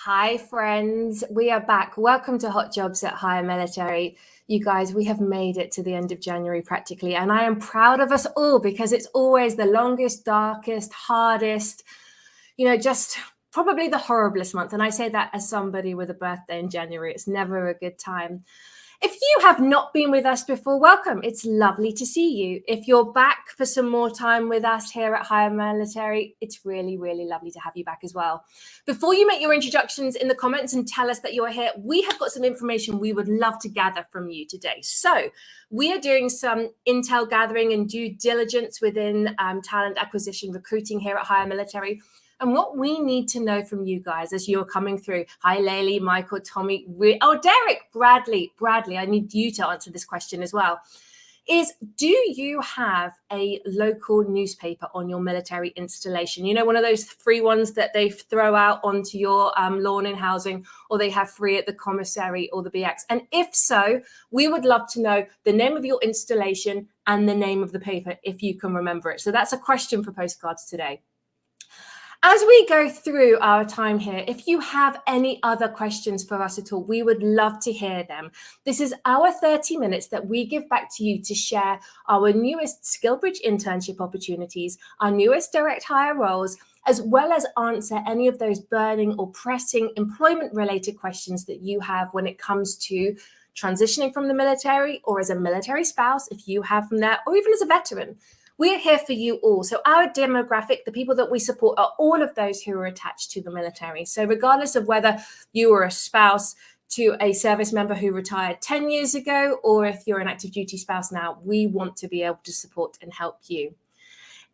Hi, friends. We are back. Welcome to Hot Jobs at Higher Military. You guys, we have made it to the end of January practically, and I am proud of us all because it's always the longest, darkest, hardest, just probably the horriblest month. And I say that as somebody with a birthday in January. It's never a good time. If you have not been with us before, welcome. It's lovely to see you. If you're back for some more time with us here at Higher Military, it's really, really lovely to have you back as well. Before you make your introductions in the comments and tell us that you're here, we have got some information we would love to gather from you today. So we are doing some intel gathering and due diligence within talent acquisition recruiting here at Higher Military. And what we need to know from you guys as you're coming through, hi, Laylee, Michael, Tommy, Derek, Bradley, I need you to answer this question as well, is do you have a local newspaper on your military installation? You know, one of those free ones that they throw out onto your lawn in housing, or they have free at the commissary or the BX. And if so, we would love to know the name of your installation and the name of the paper if you can remember it. So that's a question for postcards today. As we go through our time here, if you have any other questions for us at all, we would love to hear them. This is our 30 minutes that we give back to you to share our newest SkillBridge internship opportunities, our newest direct hire roles, as well as answer any of those burning or pressing employment-related questions that you have when it comes to transitioning from the military, or as a military spouse, if you have from there, or even as a veteran. We're here for you all. So our demographic, the people that we support, are all of those who are attached to the military. So regardless of whether you are a spouse to a service member who retired 10 years ago, or if you're an active duty spouse now, we want to be able to support and help you.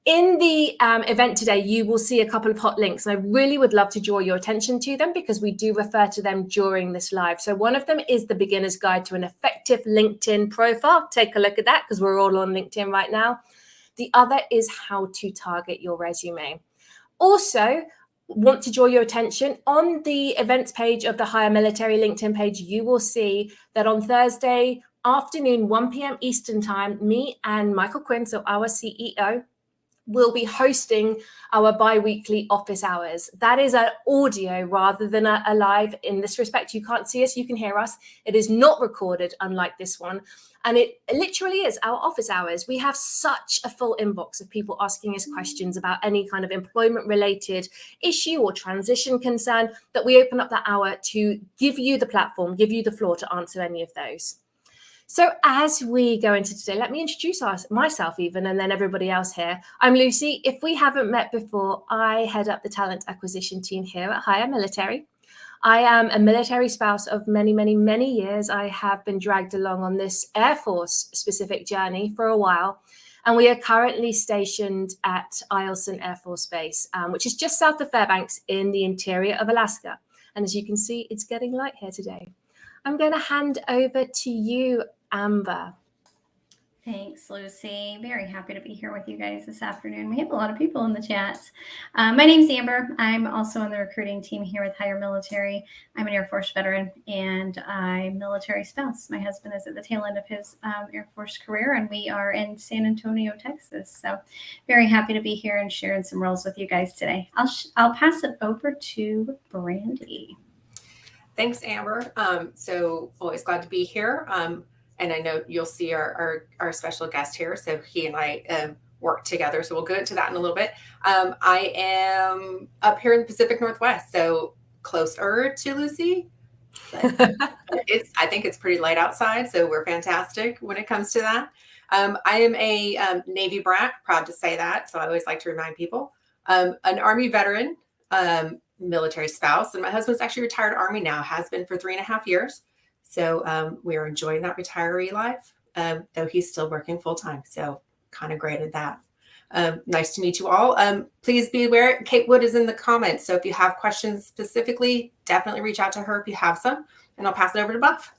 In the event today, you will see a couple of hot links, and I really would love to draw your attention to them because we do refer to them during this live. So one of them is the Beginner's Guide to an Effective LinkedIn Profile. Take a look at that because we're all on LinkedIn right now. The other is how to target your resume. Also, want to draw your attention on the events page of the Higher Military LinkedIn page. You will see that on Thursday afternoon, 1 p.m. Eastern time, me and Michael Quinn, so our CEO, will be hosting our bi-weekly office hours. That is an audio rather than a live. In this respect, you can't see us, you can hear us. It is not recorded, unlike this one. And it literally is our office hours. We have such a full inbox of people asking us questions about any kind of employment-related issue or transition concern that we open up that hour to give you the platform, give you the floor to answer any of those. So as we go into today, let me introduce myself even, and then everybody else here. I'm Lucy. If we haven't met before, I head up the talent acquisition team here at Higher Military. I am a military spouse of many, many, many years. I have been dragged along on this Air Force specific journey for a while. And we are currently stationed at Eielson Air Force Base, which is just south of Fairbanks in the interior of Alaska. And as you can see, it's getting light here today. I'm going to hand over to you, Amber. Thanks, Lucy. Very happy to be here with you guys this afternoon. We have a lot of people in the chats. My name's Amber. I'm also on the recruiting team here with Higher Military. I'm an Air Force veteran and I'm a military spouse. My husband is at the tail end of his Air Force career, and we are in San Antonio, Texas. So very happy to be here and sharing some roles with you guys today. I'll pass it over to Brandy. Thanks, Amber. So always glad to be here. And I know you'll see our special guest here. So he and I work together. So we'll go into that in a little bit. I am up here in the Pacific Northwest, so closer to Lucy. But I think it's pretty light outside, so we're fantastic when it comes to that. I am a Navy brat, proud to say that. So I always like to remind people. An Army veteran, military spouse, and my husband's actually retired Army now, has been for 3.5 years. So we are enjoying that retiree life, though he's still working full time. So kind of great at that. Nice to meet you all. Please be aware, Kate Wood is in the comments. So if you have questions specifically, definitely reach out to her if you have some, and I'll pass it over to Buff.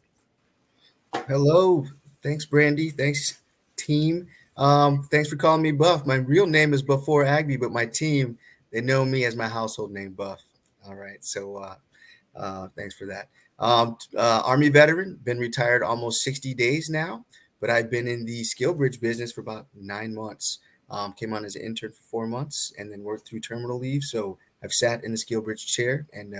Hello. Thanks, Brandy. Thanks, team. Thanks for calling me Buff. My real name is Buffour Agby, but my team, they know me as my household name, Buff. All right. So thanks for that. Army veteran, been retired almost 60 days now, but I've been in the SkillBridge business for about 9 months. Came on as an intern for 4 months and then worked through terminal leave. So I've sat in the SkillBridge chair and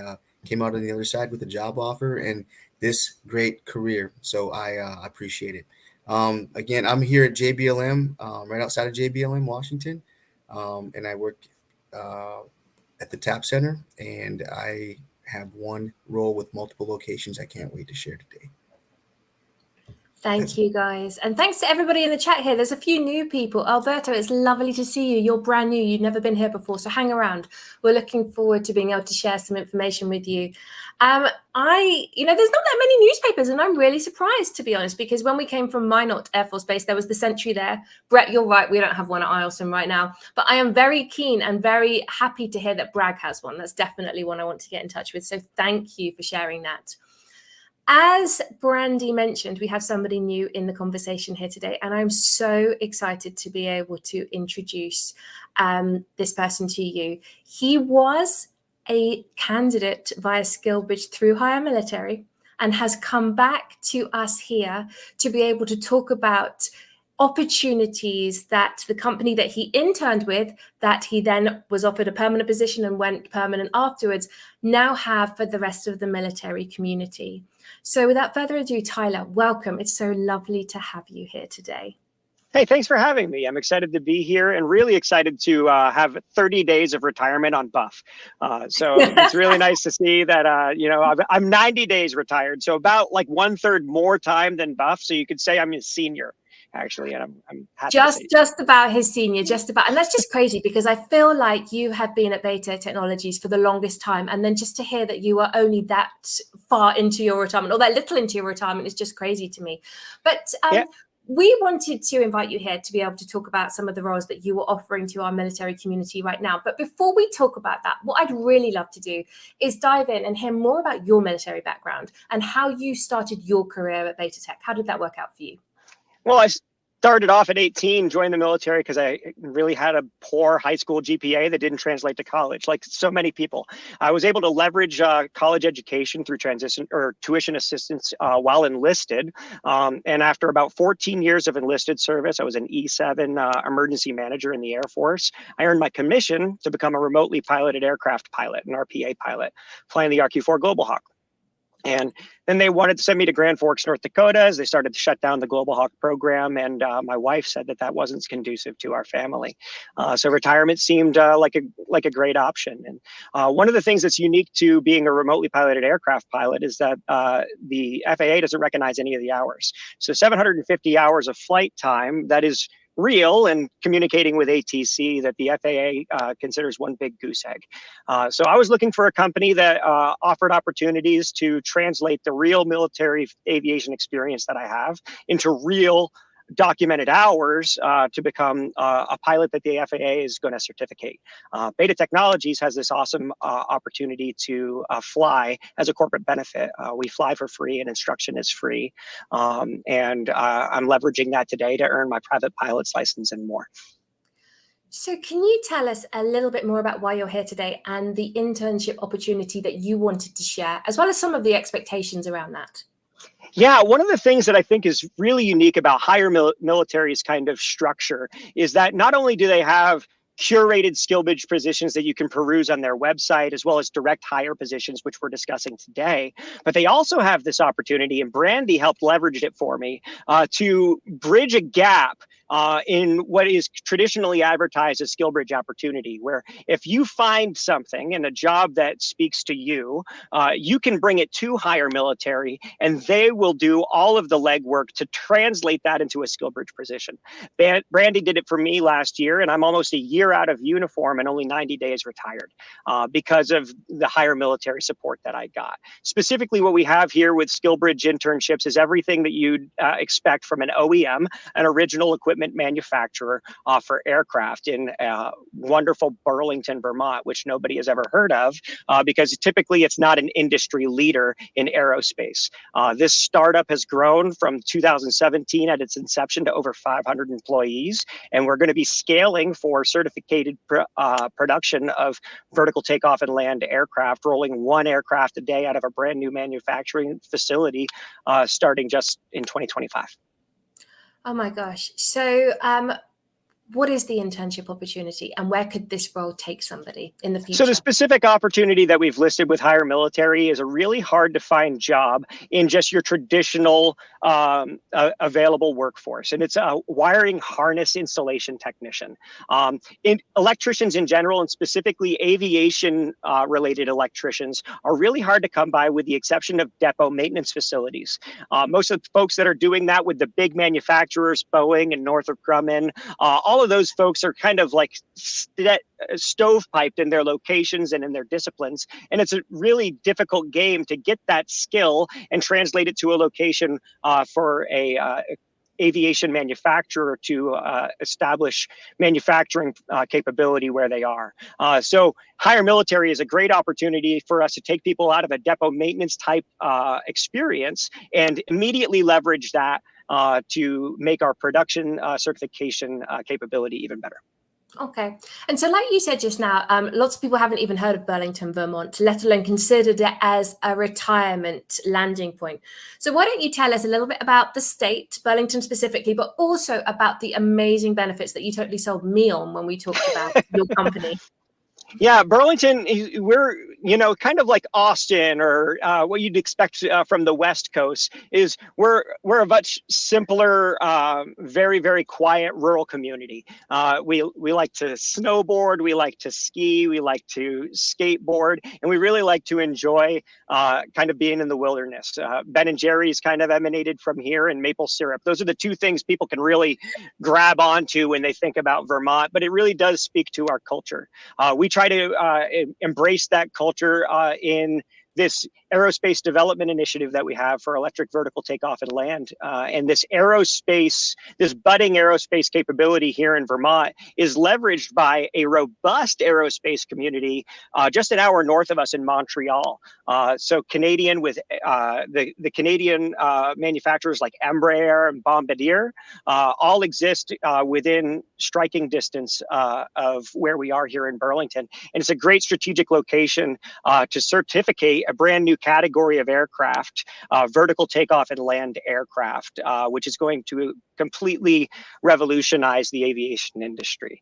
came out on the other side with a job offer and this great career. So I appreciate it. Again, I'm here at JBLM, right outside of JBLM, Washington, and I work at the TAP Center, and I have one role with multiple locations I can't wait to share today. Thank you, guys. And thanks to everybody in the chat here. There's a few new people. Alberto, it's lovely to see you. You're brand new. You've never been here before, so hang around. We're looking forward to being able to share some information with you. There's not that many newspapers, and I'm really surprised, to be honest, because when we came from Minot Air Force Base, there was the Sentry there. Brett, you're right. We don't have one at Eielson right now, but I am very keen and very happy to hear that Bragg has one. That's definitely one I want to get in touch with. So thank you for sharing that. As Brandy mentioned, we have somebody new in the conversation here today, and I'm so excited to be able to introduce this person to you. He was a candidate via SkillBridge through Higher Military and has come back to us here to be able to talk about opportunities that the company that he interned with, that he then was offered a permanent position and went permanent afterwards, now have for the rest of the military community. So without further ado, Tyler, welcome. It's so lovely to have you here today. Hey, thanks for having me. I'm excited to be here and really excited to have 30 days of retirement on Buff. So it's really nice to see that, I'm 90 days retired. So about like 1/3 more time than Buff. So you could say I'm a senior, actually. And I'm happy just about his senior, just about. And that's just crazy because I feel like you have been at Beta Technologies for the longest time. And then just to hear that you are only that far into your retirement or that little into your retirement is just crazy to me. But we wanted to invite you here to be able to talk about some of the roles that you were offering to our military community right now. But before we talk about that, what I'd really love to do is dive in and hear more about your military background and how you started your career at Beta Tech. How did that work out for you? Well, I started off at 18, joined the military because I really had a poor high school GPA that didn't translate to college, like so many people. I was able to leverage college education through transition or tuition assistance while enlisted. And after about 14 years of enlisted service, I was an E7 emergency manager in the Air Force. I earned my commission to become a remotely piloted aircraft pilot, an RPA pilot, flying the RQ-4 Global Hawk. And then they wanted to send me to Grand Forks, North Dakota, as they started to shut down the Global Hawk program. And my wife said that wasn't conducive to our family. So retirement seemed like a great option. And one of the things that's unique to being a remotely piloted aircraft pilot is that the FAA doesn't recognize any of the hours. So 750 hours of flight time, that is real, and communicating with ATC that the FAA considers one big goose egg. So I was looking for a company that offered opportunities to translate the real military aviation experience that I have into real documented hours to become a pilot that the FAA is going to certificate. Beta Technologies has this awesome opportunity to fly as a corporate benefit. We fly for free and instruction is free. And I'm leveraging that today to earn my private pilot's license and more. So can you tell us a little bit more about why you're here today and the internship opportunity that you wanted to share, as well as some of the expectations around that? Yeah, one of the things that I think is really unique about higher military's kind of structure is that not only do they have curated SkillBridge positions that you can peruse on their website, as well as direct hire positions, which we're discussing today, but they also have this opportunity, and Brandy helped leverage it for me, to bridge a gap in what is traditionally advertised as SkillBridge opportunity, where if you find something in a job that speaks to you, you can bring it to higher military, and they will do all of the legwork to translate that into a SkillBridge position. Brandy did it for me last year, and I'm almost a year out of uniform and only 90 days retired because of the higher military support that I got. Specifically, what we have here with SkillBridge internships is everything that you'd expect from an OEM, an original equipment manufacturer for aircraft in wonderful Burlington, Vermont, which nobody has ever heard of because typically it's not an industry leader in aerospace. This startup has grown from 2017 at its inception to over 500 employees, and we're going to be scaling for certificated production of vertical takeoff and land aircraft, rolling 1 aircraft a day out of a brand new manufacturing facility starting just in 2025. Oh my gosh. So what is the internship opportunity and where could this role take somebody in the future? So the specific opportunity that we've listed with Hire Military is a really hard to find job in just your traditional available workforce. And it's a wiring harness installation technician. Electricians in general, and specifically aviation related electricians, are really hard to come by with the exception of depot maintenance facilities. Most of the folks that are doing that with the big manufacturers, Boeing and Northrop Grumman, all of those folks are kind of like stovepiped in their locations and in their disciplines. And it's a really difficult game to get that skill and translate it to a location for a aviation manufacturer to establish manufacturing capability where they are. So Hire Military is a great opportunity for us to take people out of a depot maintenance type experience and immediately leverage that to make our production certification capability even better. Okay. And so like you said just now, lots of people haven't even heard of Burlington, Vermont, let alone considered it as a retirement landing point. So why don't you tell us a little bit about the state, Burlington specifically, but also about the amazing benefits that you totally sold me on when we talked about your company? Yeah, Burlington, we're, kind of like Austin or what you'd expect from the West Coast is we're a much simpler, very, very quiet rural community. We like to snowboard, we like to ski, we like to skateboard, and we really like to enjoy kind of being in the wilderness. Ben & Jerry's kind of emanated from here, and maple syrup. Those are the two things people can really grab onto when they think about Vermont, but it really does speak to our culture. We try to embrace that culture in this aerospace development initiative that we have for electric vertical takeoff and land. And this budding aerospace capability here in Vermont is leveraged by a robust aerospace community just an hour north of us in Montreal. So Canadian with the Canadian manufacturers like Embraer and Bombardier all exist within striking distance of where we are here in Burlington. And it's a great strategic location to certificate a brand new category of aircraft, vertical takeoff and land aircraft, which is going to completely revolutionize the aviation industry.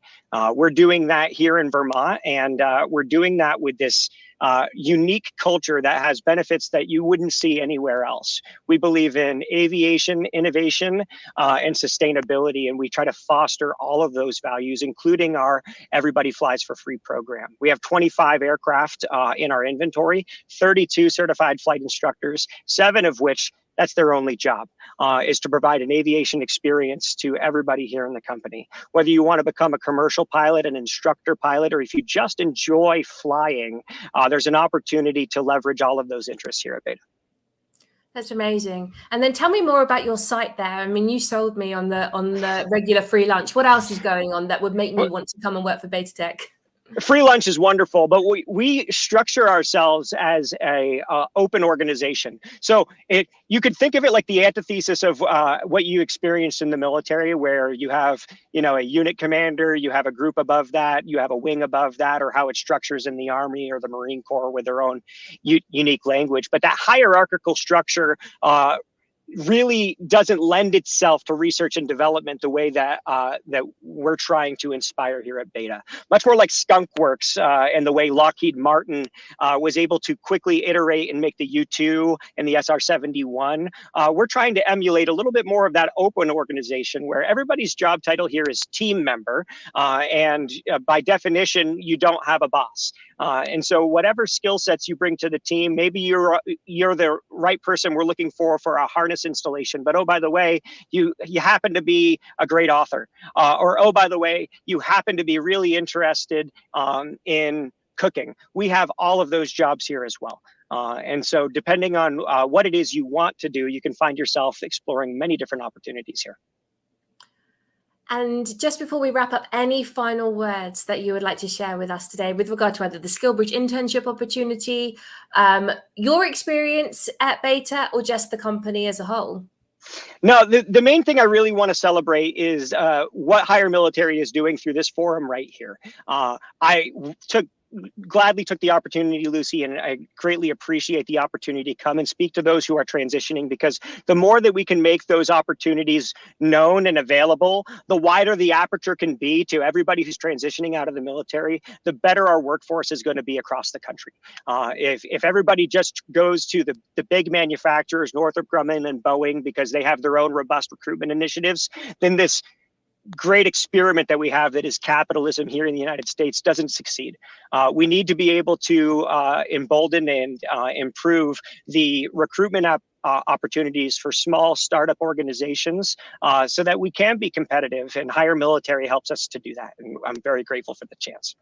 We're doing that here in Vermont, and we're doing that with this unique culture that has benefits that you wouldn't see anywhere else. We believe in aviation, innovation, and sustainability, and we try to foster all of those values, including our Everybody Flies for Free program. We have 25 aircraft in our inventory, 32 certified flight instructors, 7 of which that's their only job, is to provide an aviation experience to everybody here in the company. Whether you want to become a commercial pilot, an instructor pilot, or if you just enjoy flying, there's an opportunity to leverage all of those interests here at Beta. That's amazing. And then tell me more about your site there. I mean, you sold me on the regular free lunch. What else is going on that would make me want to come and work for Beta Tech? Free lunch is wonderful, but we structure ourselves as a open organization. So you could think of it like the antithesis of what you experienced in the military, where you have a unit commander, you have a group above that, you have a wing above that, or how it structures in the Army or the Marine Corps with their own unique language. But that hierarchical structure really doesn't lend itself to research and development the way that that we're trying to inspire here at Beta. Much more like Skunk Works and the way Lockheed Martin was able to quickly iterate and make the U-2 and the SR-71. We're trying to emulate a little bit more of that open organization where everybody's job title here is team member, and by definition, you don't have a boss. And so whatever skill sets you bring to the team, maybe you're the right person we're looking for a harness installation, but oh, by the way, you happen to be a great author, or oh, by the way, you happen to be really interested in cooking. We have all of those jobs here as well. And so depending on what it is you want to do, you can find yourself exploring many different opportunities here. And just before we wrap up, any final words that you would like to share with us today with regard to either the SkillBridge internship opportunity, your experience at Beta, or just the company as a whole? No, the main thing I really want to celebrate is what Hire Military is doing through this forum right here. I took gladly took the opportunity, Lucy, and I greatly appreciate the opportunity to come and speak to those who are transitioning, because the more that we can make those opportunities known and available, the wider the aperture can be to everybody who's transitioning out of the military, the better our workforce is going to be across the country. If everybody just goes to the big manufacturers, Northrop Grumman and Boeing, because they have their own robust recruitment initiatives, then this great experiment that we have that is capitalism here in the United States doesn't succeed. We need to be able to embolden and improve the recruitment opportunities for small startup organizations so that we can be competitive, and Hire Military helps us to do that. And I'm very grateful for the chance.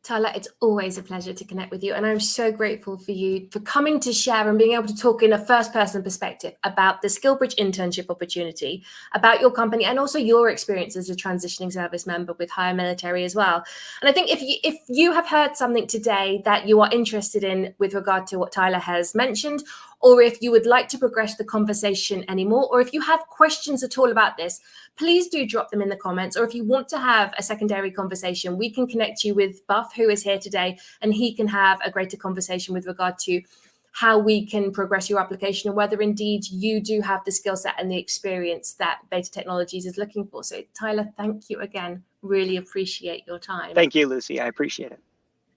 Tyler, it's always a pleasure to connect with you. And I'm so grateful for you for coming to share and being able to talk in a first-person perspective about the SkillBridge internship opportunity, about your company, and also your experience as a transitioning service member with Hire Military as well. And I think if you have heard something today that you are interested in with regard to what Tyler has mentioned, or if you would like to progress the conversation anymore, or if you have questions at all about this, please do drop them in the comments. Or if you want to have a secondary conversation, we can connect you with Buff, who is here today, and he can have a greater conversation with regard to how we can progress your application and whether indeed you do have the skill set and the experience that Beta Technologies is looking for. So Tyler, thank you again. Really appreciate your time. Thank you, Lucy. I appreciate it.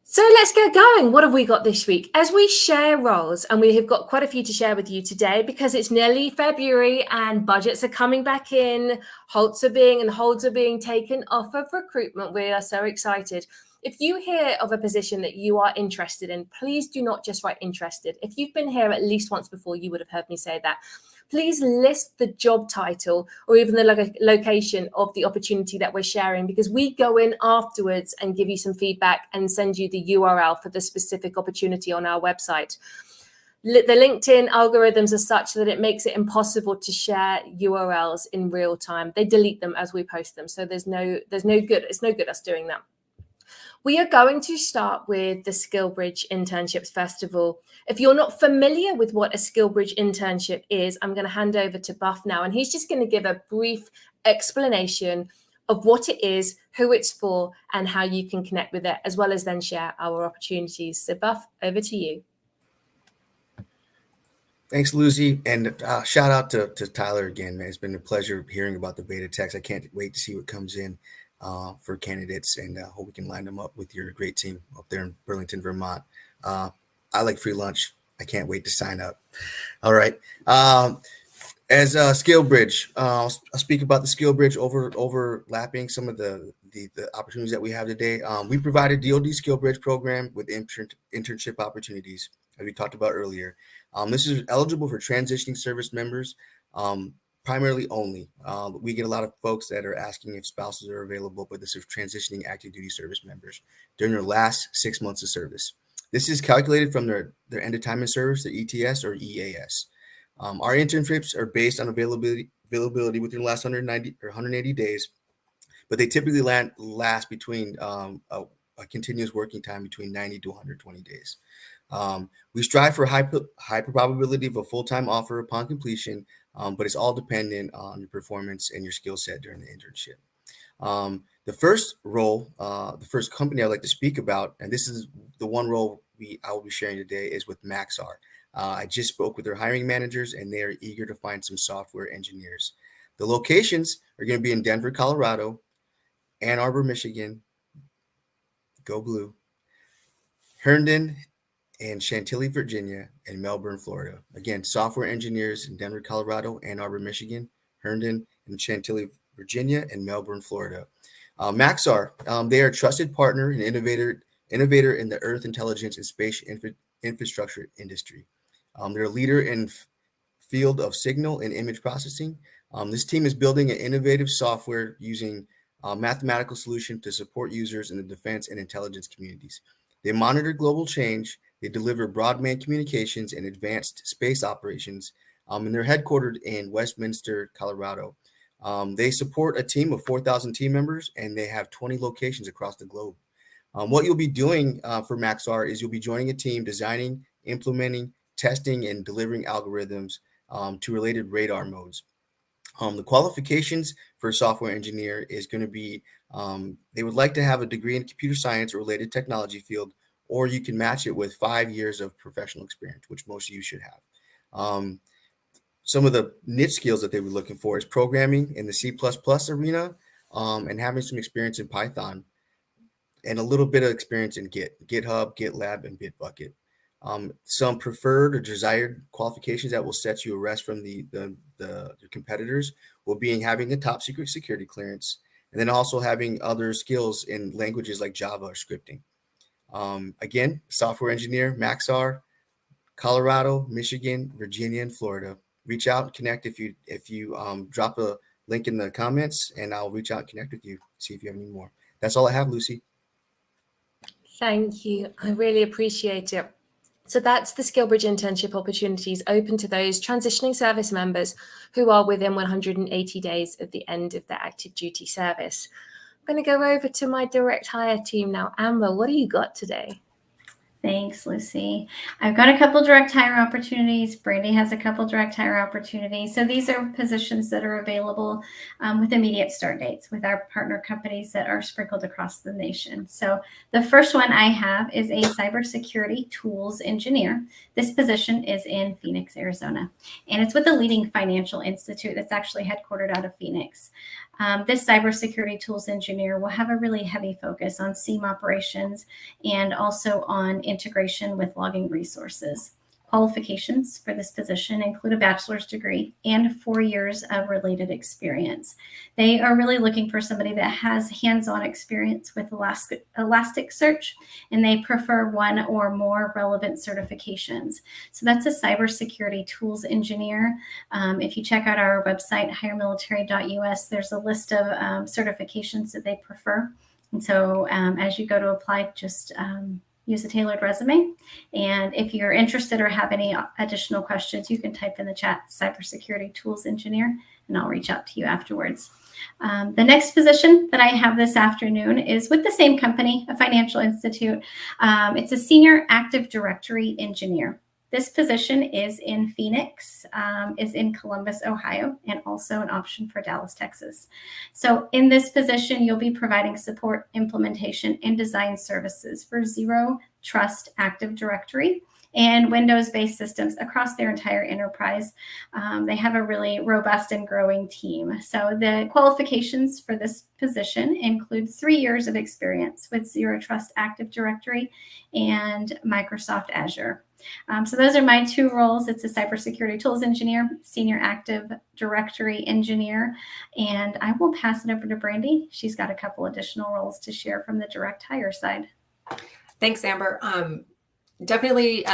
So let's get going. What have we got this week? As we share roles, and we have got quite a few to share with you today because it's nearly February and budgets are coming back in, holds are being taken off of recruitment. We are so excited. If you hear of a position that you are interested in, please do not just write interested. If you've been here at least once before, you would have heard me say that. Please list the job title or even the location of the opportunity that we're sharing, because we go in afterwards and give you some feedback and send you the URL for the specific opportunity on our website. The LinkedIn algorithms are such that it makes it impossible to share URLs in real time. They delete them as we post them. So there's no good. It's no good us doing that. We are going to start with the SkillBridge Internships Festival. If you're not familiar with what a SkillBridge internship is, I'm going to hand over to Buff now, and he's just going to give a brief explanation of what it is, who it's for, and how you can connect with it, as well as then share our opportunities. So Buff, over to you. Thanks, Lucy, and shout out to Tyler again, man. It's been a pleasure hearing about the beta techs. I can't wait to see what comes in for candidates, and hope we can line them up with your great team up there in Burlington, Vermont. I like free lunch. I can't wait to sign up. All right. As SkillBridge, I'll speak about the SkillBridge overlapping some of the opportunities that we have today. We provide a DoD SkillBridge program with internship opportunities, as we talked about earlier. This is eligible for transitioning service members, primarily only. We get a lot of folks that are asking if spouses are available, but this is transitioning active duty service members during their last 6 months of service. This is calculated from their end of time in service, the ETS or EAS. Our internships are based on availability within the last 190 or 180 days, but they typically last between a continuous working time between 90 to 120 days. We strive for high probability of a full-time offer upon completion, but it's all dependent on your performance and your skill set during the internship. The first role, the first company I'd like to speak about, and this is the one role I will be sharing today, is with Maxar. I just spoke with their hiring managers, and they are eager to find some software engineers. The locations are going to be in Denver, Colorado, Ann Arbor, Michigan, go Blue, Herndon and Chantilly, Virginia, and Melbourne, Florida. Again, software engineers in Denver, Colorado, Ann Arbor, Michigan, Herndon and Chantilly, Virginia, and Melbourne, Florida. Maxar, they are a trusted partner and innovator in the Earth intelligence and space infrastructure industry. They're a leader in field of signal and image processing. This team is building an innovative software using mathematical solution to support users in the defense and intelligence communities. They monitor global change. They deliver broadband communications and advanced space operations, and they're headquartered in Westminster, Colorado. They support a team of 4,000 team members, and they have 20 locations across the globe. What you'll be doing for Maxar is you'll be joining a team designing, implementing, testing, and delivering algorithms to related radar modes. The qualifications for a software engineer is going to be They would like to have a degree in computer science or related technology field, or you can match it with 5 years of professional experience, which most of you should have. Some of the niche skills that they were looking for is programming in the C++ arena, and having some experience in Python, and a little bit of experience in GitHub, GitLab, and Bitbucket. Some preferred or desired qualifications that will set you abreast from the competitors will be in having a top secret security clearance, and then also having other skills in languages like Java or scripting. Again, software engineer, Maxar, Colorado, Michigan, Virginia, and Florida. Reach out and connect if you drop a link in the comments, and I'll reach out and connect with you, see if you have any more. That's all I have, Lucy. Thank you. I really appreciate it. So that's the SkillBridge internship opportunities open to those transitioning service members who are within 180 days of the end of their active duty service. I'm going to go over to my direct hire team now. Amber, what do you got today? Thanks, Lucy. I've got a couple direct hire opportunities. Brandy has a couple direct hire opportunities. So these are positions that are available with immediate start dates with our partner companies that are sprinkled across the nation. So the first one I have is a cybersecurity tools engineer. This position is in Phoenix, Arizona, and it's with a leading financial institute that's actually headquartered out of Phoenix. This cybersecurity tools engineer will have a really heavy focus on SIEM operations and also on integration with logging resources. Qualifications for this position include a bachelor's degree and 4 years of related experience. They are really looking for somebody that has hands-on experience with Elasticsearch, and they prefer one or more relevant certifications. So that's a cybersecurity tools engineer. If you check out our website, hiremilitary.us, there's a list of certifications that they prefer. And so as you go to apply, just use a tailored resume. And if you're interested or have any additional questions, you can type in the chat cybersecurity tools engineer, and I'll reach out to you afterwards. The next position that I have this afternoon is with the same company, a financial institute. It's a senior Active Directory engineer. This position is in Phoenix, is in Columbus, Ohio, and also an option for Dallas, Texas. So in this position, you'll be providing support, implementation, and design services for Zero Trust Active Directory and Windows-based systems across their entire enterprise. They have a really robust and growing team. So the qualifications for this position include 3 years of experience with Zero Trust Active Directory and Microsoft Azure. So those are my two roles. It's a cybersecurity tools engineer, senior Active Directory engineer, and I will pass it over to Brandy. She's got a couple additional roles to share from the direct hire side. Thanks, Amber. Definitely,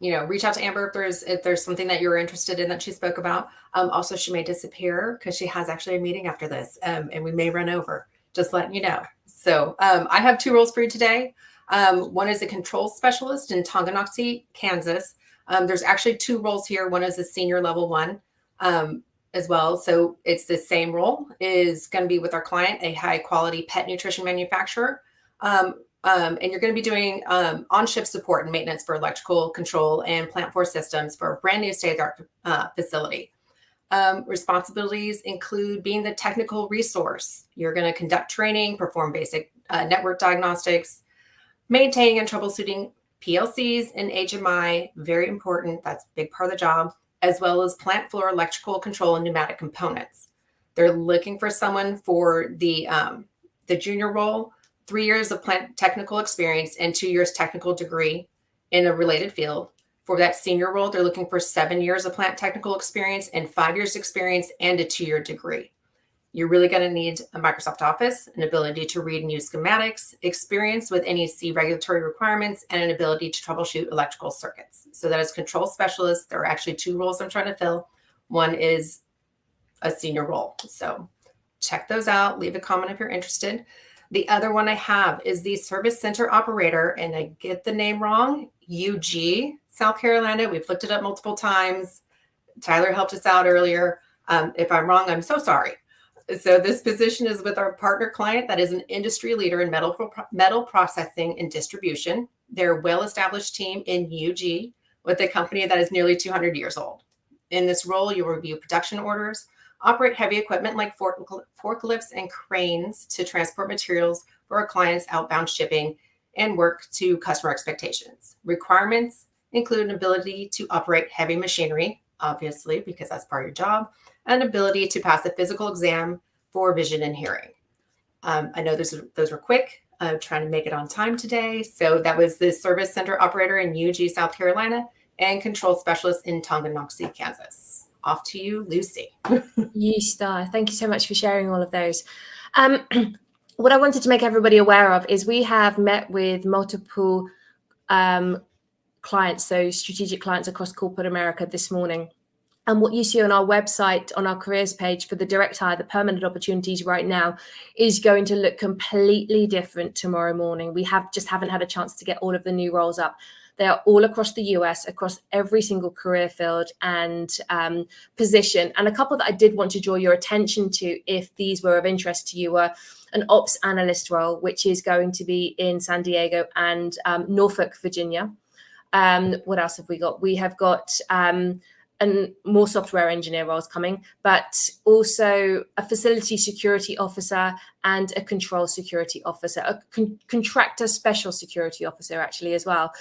reach out to Amber if there's something that you're interested in that she spoke about. Also, she may disappear because she has actually a meeting after this, and we may run over. Just letting you know. So I have two roles for you today. One is a control specialist in Tonganoxie, Kansas. There's actually two roles here. One is a senior level 1 as well. So it's the same role, is going to be with our client, a high quality pet nutrition manufacturer. And you're going to be doing on-shift support and maintenance for electrical control and plant floor systems for a brand new state-of-the-art facility. Responsibilities include being the technical resource. You're going to conduct training, perform basic network diagnostics, maintaining and troubleshooting PLCs and HMI, very important. That's a big part of the job, as well as plant floor electrical control and pneumatic components. They're looking for someone for the junior role, 3 years of plant technical experience and 2 years technical degree in a related field. For that senior role, they're looking for 7 years of plant technical experience and 5 years experience and a 2-year degree. You're really going to need a Microsoft Office, an ability to read and use schematics, experience with NEC regulatory requirements, and an ability to troubleshoot electrical circuits. So that is control specialist. There are actually two roles I'm trying to fill. One is a senior role. So check those out. Leave a comment if you're interested. The other one I have is the service center operator, and I get the name wrong, UG, South Carolina. We've looked it up multiple times. Tyler helped us out earlier. If I'm wrong, I'm so sorry. So this position is with our partner client that is an industry leader in metal processing and distribution. They're a well-established team in UG with a company that is nearly 200 years old. In this role, you'll review production orders, operate heavy equipment like forklifts and cranes to transport materials for our clients' outbound shipping and work to customer expectations. Requirements include an ability to operate heavy machinery, obviously, because that's part of your job, and an ability to pass a physical exam for vision and hearing. I know those were quick, trying to make it on time today. So that was the service center operator in UG, South Carolina, and control specialist in Tonganoxie, Kansas. Off to you, Lucy. You star. Thank you so much for sharing all of those. What I wanted to make everybody aware of is we have met with multiple clients, so strategic clients across corporate America this morning. And what you see on our website, on our careers page for the direct hire, the permanent opportunities right now is going to look completely different tomorrow morning. We haven't had a chance to get all of the new roles up. They are all across the US, across every single career field and position. And a couple that I did want to draw your attention to, if these were of interest to you, were an ops analyst role, which is going to be in San Diego and Norfolk, Virginia. What else have we got? We have got and more software engineer roles coming, but also a facility security officer and a control security officer, a contractor special security officer actually as well.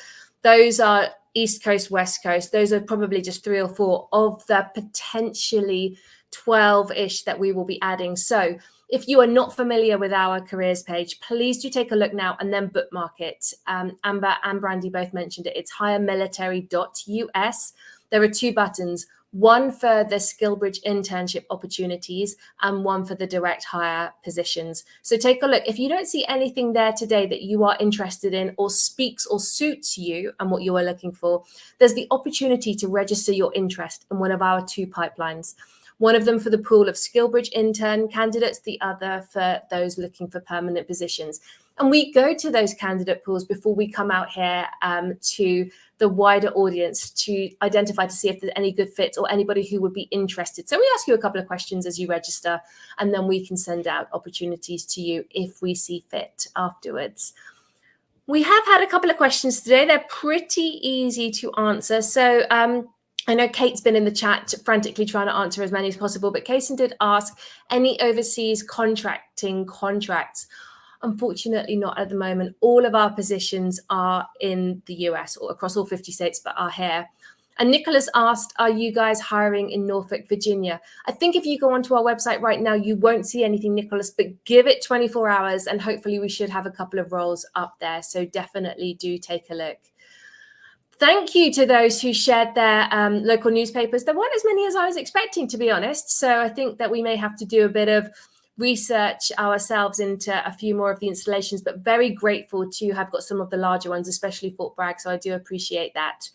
Those are East Coast, West Coast. Those are probably just 3 or 4 of the potentially 12-ish that we will be adding. So if you are not familiar with our careers page, please do take a look now and then bookmark it. Amber and Brandy both mentioned it. It's hiremilitary.us. There are 2 buttons, one for the SkillBridge internship opportunities and one for the direct hire positions. So take a look. If you don't see anything there today that you are interested in or speaks or suits you and what you are looking for, there's the opportunity to register your interest in one of our 2 pipelines. One of them for the pool of SkillBridge intern candidates, the other for those looking for permanent positions. And we go to those candidate pools before we come out here to the wider audience to identify to see if there's any good fits or anybody who would be interested. So we ask you a couple of questions as you register, and then we can send out opportunities to you if we see fit afterwards. We have had a couple of questions today. They're pretty easy to answer. So I know Kate's been in the chat frantically trying to answer as many as possible, but Kason did ask, any overseas contracting contracts? Unfortunately, not at the moment. All of our positions are in the US or across all 50 states, but are here. And Nicholas asked, are you guys hiring in Norfolk, Virginia? I think if you go onto our website right now, you won't see anything, Nicholas, but give it 24 hours and hopefully we should have a couple of roles up there. So definitely do take a look. Thank you to those who shared their local newspapers. There weren't as many as I was expecting, to be honest. So I think that we may have to do a bit of research ourselves into a few more of the installations, but very grateful to have got some of the larger ones, especially Fort Bragg. So I do appreciate that.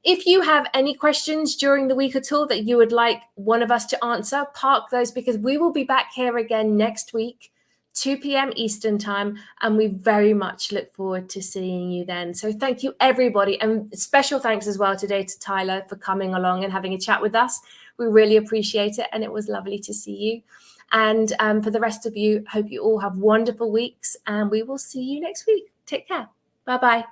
If you have any questions during the week at all that you would like one of us to answer, park those, because we will be back here again next week, 2 p.m. Eastern time, and we very much look forward to seeing you then. So thank you, everybody, and special thanks as well today to Tyler for coming along and having a chat with us. We really appreciate it, and it was lovely to see you. And for the rest of you, hope you all have wonderful weeks, and we will see you next week. Take care. Bye-bye.